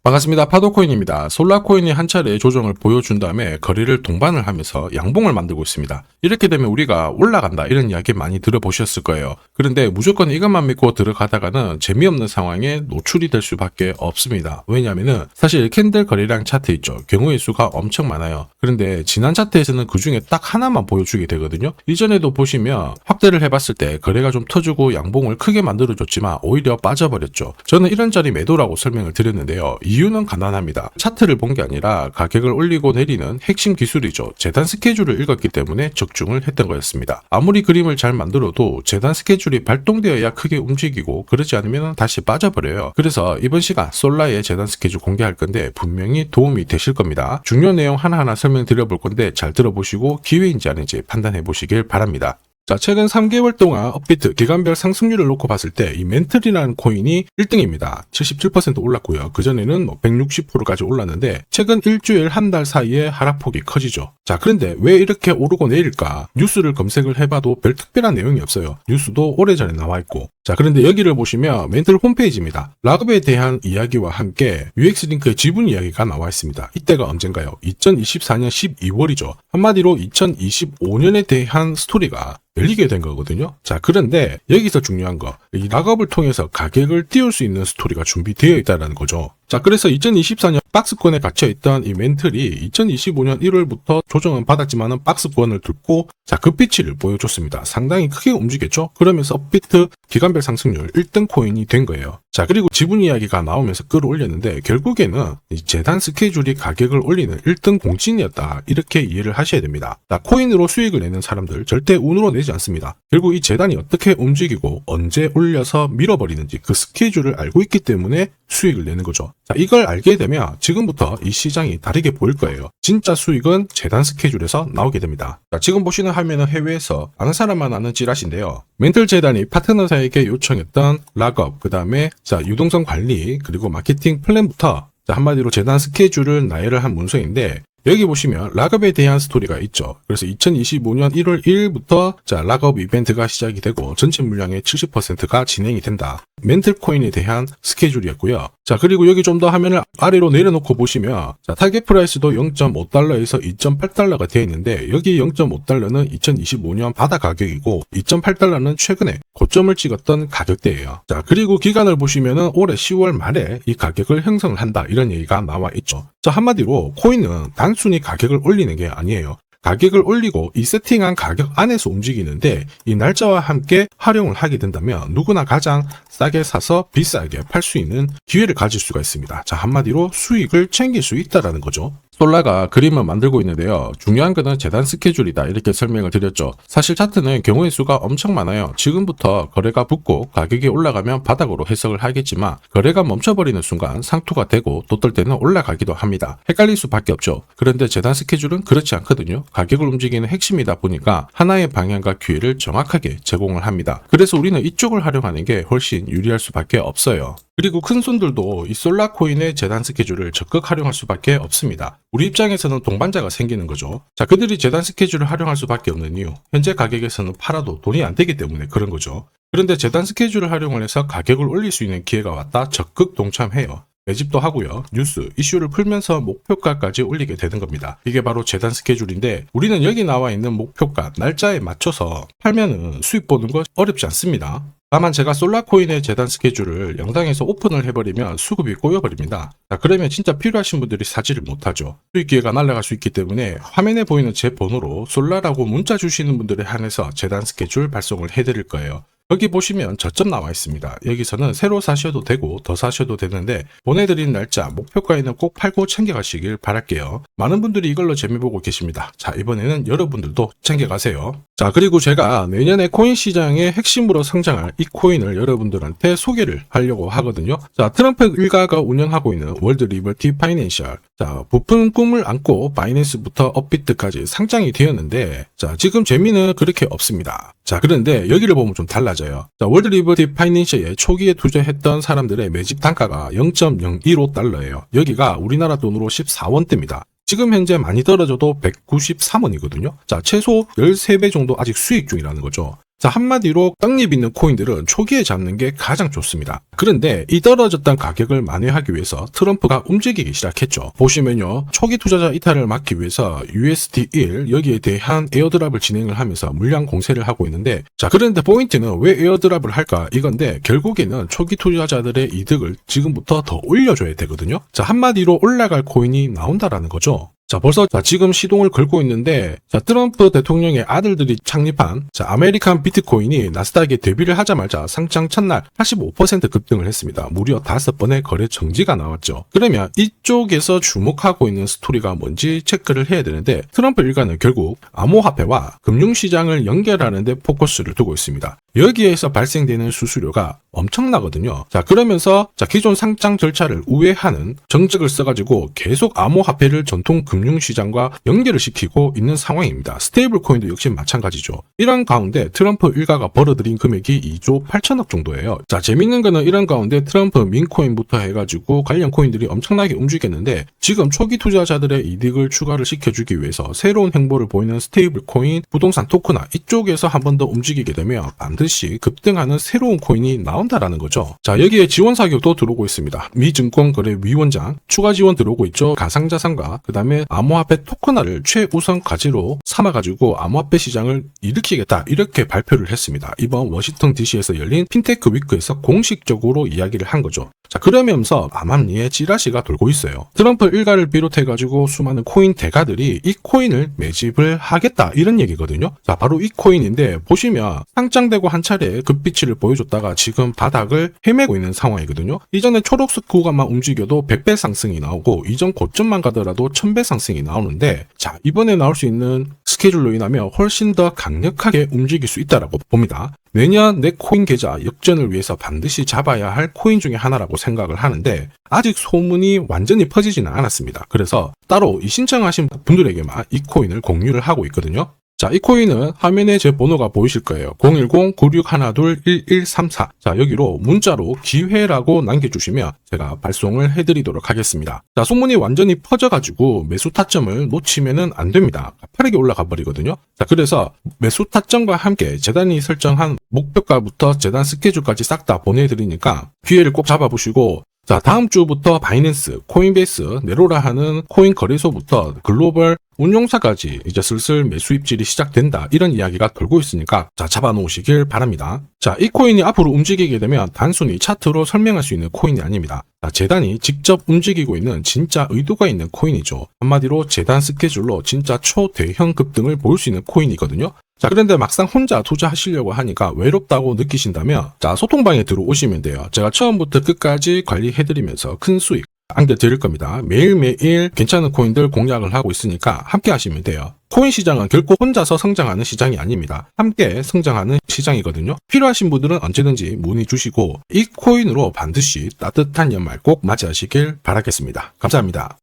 반갑습니다. 파도코인입니다. 솔라코인이 한 차례 조정을 보여준 다음에 거래를 동반을 하면서 양봉을 만들고 있습니다. 이렇게 되면 우리가 올라간다 이런 이야기 많이 들어보셨을 거예요. 그런데 무조건 이것만 믿고 들어가다가는 재미없는 상황에 노출이 될 수밖에 없습니다. 왜냐하면 사실 캔들 거래량 차트 있죠. 경우의 수가 엄청 많아요. 그런데 지난 차트에서는 그 중에 딱 하나만 보여주게 되거든요. 이전에도 보시면 확대를 해봤을 때 거래가 좀 터지고 양봉을 크게 만들어줬지만 오히려 빠져버렸죠. 저는 이런 자리 매도라고 설명을 드렸는데요. 이유는 간단합니다. 차트를 본 게 아니라 가격을 올리고 내리는 핵심 기술이죠. 재단 스케줄을 읽었기 때문에 적중을 했던 거였습니다. 아무리 그림을 잘 만들어도 재단 스케줄이 발동되어야 크게 움직이고 그러지 않으면 다시 빠져버려요. 그래서 이번 시간 솔라의 재단 스케줄 공개할 건데 분명히 도움이 되실 겁니다. 중요한 내용 하나하나 설명드려 볼 건데 잘 들어보시고 기회인지 아닌지 판단해 보시길 바랍니다. 자, 최근 3개월 동안 업비트 기간별 상승률을 놓고 봤을 때 이 멘틀이라는 코인이 1등입니다. 77% 올랐고요. 그전에는 160%까지 올랐는데 최근 일주일 한 달 사이에 하락폭이 커지죠. 자, 그런데 왜 이렇게 오르고 내릴까? 뉴스를 검색을 해봐도 별 특별한 내용이 없어요. 뉴스도 오래전에 나와 있고. 자, 그런데 여기를 보시면 멘틀 홈페이지입니다. 락업에 대한 이야기와 함께 UX링크의 지분 이야기가 나와 있습니다. 이때가 언젠가요? 2024년 12월이죠. 한마디로 2025년에 대한 스토리가 열리게 된 거거든요. 자, 그런데 여기서 중요한 거, 이 락업을 통해서 가격을 띄울 수 있는 스토리가 준비되어 있다는 거죠. 자, 그래서 2024년 박스권에 갇혀있던 이 멘틀이 2025년 1월부터 조정은 받았지만은 박스권을 뚫고 자, 급비치를 보여줬습니다. 상당히 크게 움직였죠? 그러면서 업비트 기간별 상승률 1등 코인이 된 거예요. 자, 그리고 지분 이야기가 나오면서 끌어올렸는데 결국에는 이 재단 스케줄이 가격을 올리는 1등 공신이었다. 이렇게 이해를 하셔야 됩니다. 자, 코인으로 수익을 내는 사람들 절대 운으로 내지 않습니다. 결국 이 재단이 어떻게 움직이고 언제 올려서 밀어버리는지 그 스케줄을 알고 있기 때문에 수익을 내는 거죠. 자, 이걸 알게 되면 지금부터 이 시장이 다르게 보일 거예요. 진짜 수익은 재단 스케줄에서 나오게 됩니다. 자, 지금 보시는 화면은 해외에서 아는 사람만 아는 찌라시인데요. 멘틀 재단이 파트너사에게 요청했던 락업, 그 다음에 자, 유동성 관리, 그리고 마케팅 플랜부터 자, 한마디로 재단 스케줄을 나열을 한 문서인데 여기 보시면 락업에 대한 스토리가 있죠. 그래서 2025년 1월 1일부터 자, 락업 이벤트가 시작이 되고 전체 물량의 70%가 진행이 된다. 멘틀 코인에 대한 스케줄이었고요. 자, 그리고 여기 좀 더 화면을 아래로 내려놓고 보시면 자, 타겟 프라이스도 0.5달러에서 2.8달러가 되어 있는데 여기 0.5달러는 2025년 바다 가격이고 2.8달러는 최근에 고점을 찍었던 가격대예요. 자, 그리고 기간을 보시면은 올해 10월 말에 이 가격을 형성을 한다. 이런 얘기가 나와 있죠. 자, 한마디로 코인은 단순히 가격을 올리는 게 아니에요. 가격을 올리고 이 세팅한 가격 안에서 움직이는데 이 날짜와 함께 활용을 하게 된다면 누구나 가장 싸게 사서 비싸게 팔 수 있는 기회를 가질 수가 있습니다. 자, 한마디로 수익을 챙길 수 있다라는 거죠. 솔라가 그림을 만들고 있는데요. 중요한 거는 재단 스케줄이다 이렇게 설명을 드렸죠. 사실 차트는 경우의 수가 엄청 많아요. 지금부터 거래가 붙고 가격이 올라가면 바닥으로 해석을 하겠지만 거래가 멈춰버리는 순간 상투가 되고 또 뜰 때는 올라가기도 합니다. 헷갈릴 수밖에 없죠. 그런데 재단 스케줄은 그렇지 않거든요. 가격을 움직이는 핵심이다 보니까 하나의 방향과 기회를 정확하게 제공을 합니다. 그래서 우리는 이쪽을 활용하는 게 훨씬 유리할 수밖에 없어요. 그리고 큰 손들도 이 솔라코인의 재단 스케줄을 적극 활용할 수밖에 없습니다. 우리 입장에서는 동반자가 생기는 거죠. 자, 그들이 재단 스케줄을 활용할 수밖에 없는 이유, 현재 가격에서는 팔아도 돈이 안 되기 때문에 그런 거죠. 그런데 재단 스케줄을 활용을 해서 가격을 올릴 수 있는 기회가 왔다 적극 동참해요. 매집도 하고요. 뉴스, 이슈를 풀면서 목표가까지 올리게 되는 겁니다. 이게 바로 재단 스케줄인데 우리는 여기 나와 있는 목표가 날짜에 맞춰서 팔면은 수익 보는 거 어렵지 않습니다. 다만 제가 솔라코인의 재단 스케줄을 영상에서 오픈을 해버리면 수급이 꼬여버립니다. 자, 그러면 진짜 필요하신 분들이 사지를 못하죠. 수익 기회가 날아갈 수 있기 때문에 화면에 보이는 제 번호로 솔라라고 문자 주시는 분들에 한해서 재단 스케줄 발송을 해드릴 거예요. 여기 보시면 저점 나와 있습니다. 여기서는 새로 사셔도 되고 더 사셔도 되는데 보내드린 날짜 목표가에는 꼭 팔고 챙겨가시길 바랄게요. 많은 분들이 이걸로 재미보고 계십니다. 자, 이번에는 여러분들도 챙겨가세요. 자, 그리고 제가 내년에 코인 시장의 핵심으로 성장할 이 코인을 여러분들한테 소개를 하려고 하거든요. 자, 트럼프 일가가 운영하고 있는 월드 리버티 파이낸셜. 자, 부푼 꿈을 안고 바이낸스부터 업비트까지 상장이 되었는데 자, 지금 재미는 그렇게 없습니다. 자, 그런데 여기를 보면 좀 달라져요. 자, 월드 리버티 파이낸셜에 초기에 투자했던 사람들의 매집 단가가 0.015달러예요. 여기가 우리나라 돈으로 14원대입니다. 지금 현재 많이 떨어져도 193원이거든요. 자, 최소 13배 정도 아직 수익 중이라는 거죠. 자, 한마디로 떡잎 있는 코인들은 초기에 잡는 게 가장 좋습니다. 그런데 이 떨어졌던 가격을 만회하기 위해서 트럼프가 움직이기 시작했죠. 보시면요, 초기 투자자 이탈을 막기 위해서 USD1 여기에 대한 에어드랍을 진행을 하면서 물량 공세를 하고 있는데, 자, 그런데 포인트는 왜 에어드랍을 할까 이건데, 결국에는 초기 투자자들의 이득을 지금부터 더 올려줘야 되거든요. 자, 한마디로 올라갈 코인이 나온다라는 거죠. 자, 벌써 지금 시동을 걸고 있는데, 자, 트럼프 대통령의 아들들이 창립한 아메리칸 비트코인이 나스닥에 데뷔를 하자마자 상장 첫날 85% 급등을 했습니다. 무려 5번의 거래 정지가 나왔죠. 그러면 이쪽에서 주목하고 있는 스토리가 뭔지 체크를 해야 되는데, 트럼프 일가는 결국 암호화폐와 금융시장을 연결하는 데 포커스를 두고 있습니다. 여기에서 발생되는 수수료가 엄청나거든요. 자, 그러면서 기존 상장 절차를 우회하는 정책을 써가지고 계속 암호화폐를 전통 금융시장과 연결을 시키고 있는 상황입니다. 스테이블 코인도 역시 마찬가지죠. 이런 가운데 트럼프 일가가 벌어들인 금액이 2조 8천억 정도예요. 자, 재밌는 거는 이런 가운데 트럼프 민코인부터 해가지고 관련 코인들이 엄청나게 움직였는데, 지금 초기 투자자들의 이득을 추가를 시켜주기 위해서 새로운 행보를 보이는 스테이블 코인, 부동산 토크나 이쪽에서 한 번 더 움직이게 되면 반드시 급등하는 새로운 코인이 나온다라는 거죠. 자, 여기에 지원 사격도 들어오고 있습니다. 미 증권거래위원장 추가 지원 들어오고 있죠. 가상자산과 그 다음에 암호화폐 토큰화를 최우선 과제로 삼아가지고 암호화폐 시장을 일으키겠다, 이렇게 발표를 했습니다. 이번 워싱턴 DC에서 열린 핀테크 위크에서 공식적으로 이야기를 한 거죠. 자, 그러면서 암암리에 찌라시가 돌고 있어요. 트럼프 일가를 비롯해가지고 수많은 코인 대가들이 이 코인을 매집을 하겠다, 이런 얘기거든요. 자, 바로 이 코인인데, 보시면 상장되고 한 차례 급비치를 보여줬다가 지금 바닥을 헤매고 있는 상황이거든요. 이전에 초록색 구간만 움직여도 100배 상승이 나오고, 이전 고점만 가더라도 1000배 상승이 나오는데, 자, 이번에 나올 수 있는 스케줄로 인하면 훨씬 더 강력하게 움직일 수 있다라고 봅니다. 내년 내 코인 계좌 역전을 위해서 반드시 잡아야 할 코인 중에 하나라고 생각을 하는데, 아직 소문이 완전히 퍼지지는 않았습니다. 그래서 따로 이 신청하신 분들에게만 이 코인을 공유를 하고 있거든요. 자, 이 코인은 화면에 제 번호가 보이실 거예요. 010-9612-1134. 자, 여기로 문자로 기회라고 남겨주시면 제가 발송을 해드리도록 하겠습니다. 자, 소문이 완전히 퍼져가지고 매수 타점을 놓치면은 안 됩니다. 빠르게 올라가 버리거든요. 자, 그래서 매수 타점과 함께 재단이 설정한 목표가부터 재단 스케줄까지 싹 다 보내드리니까 기회를 꼭 잡아보시고, 자, 다음 주부터 바이낸스, 코인베이스, 네로라 하는 코인 거래소부터 글로벌 운용사까지 이제 슬슬 매수 입질이 시작된다, 이런 이야기가 돌고 있으니까 자, 잡아놓으시길 바랍니다. 자, 이 코인이 앞으로 움직이게 되면 단순히 차트로 설명할 수 있는 코인이 아닙니다. 자, 재단이 직접 움직이고 있는 진짜 의도가 있는 코인이죠. 한마디로 재단 스케줄로 진짜 초대형 급등을 보일 수 있는 코인이거든요. 자, 그런데 막상 혼자 투자하시려고 하니까 외롭다고 느끼신다면, 자, 소통방에 들어오시면 돼요. 제가 처음부터 끝까지 관리해드리면서 큰 수익 안겨드릴 겁니다. 매일매일 괜찮은 코인들 공략을 하고 있으니까 함께 하시면 돼요. 코인 시장은 결코 혼자서 성장하는 시장이 아닙니다. 함께 성장하는 시장이거든요. 필요하신 분들은 언제든지 문의 주시고, 이 코인으로 반드시 따뜻한 연말 꼭 맞이하시길 바라겠습니다. 감사합니다.